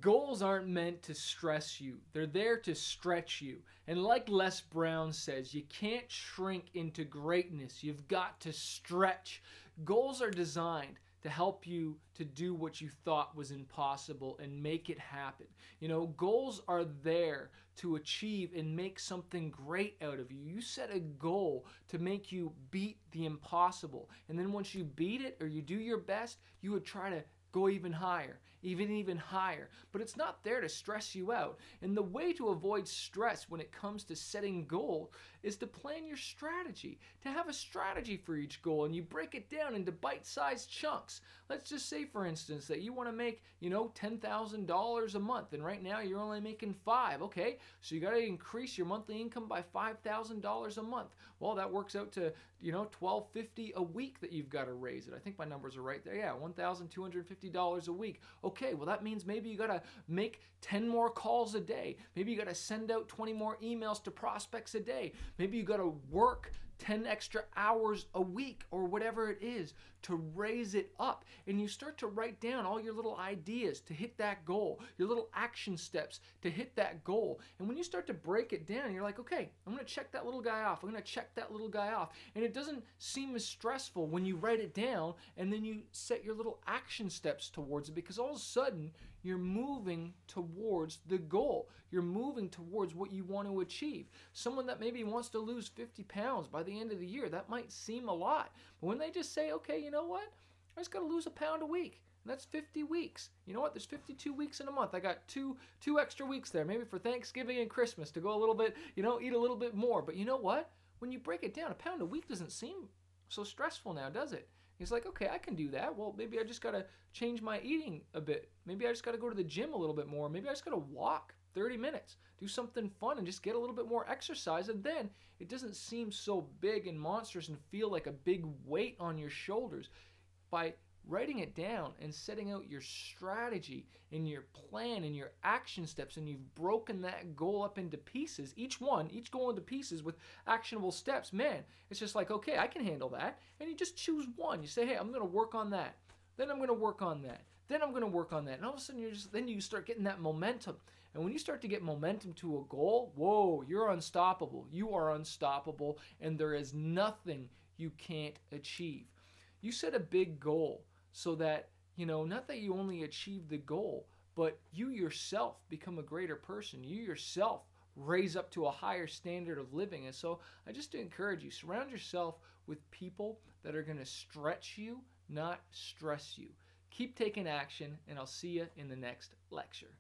Goals aren't meant to stress you. They're there to stretch you. And like Les Brown says, you can't shrink into greatness. You've got to stretch. Goals are designed to help you to do what you thought was impossible and make it happen. Goals are there to achieve and make something great out of you. You set a goal to make you beat the impossible. And then once you beat it or you do your best, you would try to go even higher, even higher. But it's not there to stress you out. And the way to avoid stress when it comes to setting goals is to plan your strategy, to have a strategy for each goal, and you break it down into bite-sized chunks. Let's just say, for instance, that you want to make, $10,000 a month, and right now you're only making $5,000. Okay, so you got to increase your monthly income by $5,000 a month. Well, that works out to, $1,250 a week that you've got to raise it. I think my numbers are right there. Yeah, $1,250 a week. Okay, well that means maybe you gotta make 10 more calls a day. Maybe you gotta send out 20 more emails to prospects a day. Maybe you gotta work 10 extra hours a week or whatever it is to raise it up. And you start to write down all your little ideas to hit that goal, your little action steps to hit that goal. And when you start to break it down, you're like, okay, I'm going to check that little guy off. I'm going to check that little guy off. And it doesn't seem as stressful when you write it down and then you set your little action steps towards it, because all of a sudden you're moving towards the goal. You're moving towards what you want to achieve. Someone that maybe wants to lose 50 pounds by the end of the year, that might seem a lot. But when they just say, okay, you know what? I just got to lose a pound a week. And that's 50 weeks. You know what? There's 52 weeks in a month. I got two extra weeks there, maybe for Thanksgiving and Christmas to go a little bit, eat a little bit more. But you know what? When you break it down, a pound a week doesn't seem so stressful now, does it? He's like, okay, I can do that. Well, maybe I just got to change my eating a bit. Maybe I just got to go to the gym a little bit more. Maybe I just got to walk 30 minutes, do something fun and just get a little bit more exercise. And then it doesn't seem so big and monstrous and feel like a big weight on your shoulders. By writing it down and setting out your strategy and your plan and your action steps, and you've broken that goal up into pieces, each goal into pieces with actionable steps, man, it's just like, okay, I can handle that. And you just choose one. You say, hey, I'm going to work on that. Then I'm going to work on that. Then I'm going to work on that. And all of a sudden, then you start getting that momentum. And when you start to get momentum to a goal, whoa, you're unstoppable. You are unstoppable, and there is nothing you can't achieve. You set a big goal so that, not that you only achieve the goal, but you yourself become a greater person. You yourself raise up to a higher standard of living. And so I just encourage you, surround yourself with people that are going to stretch you, not stress you. Keep taking action, and I'll see you in the next lecture.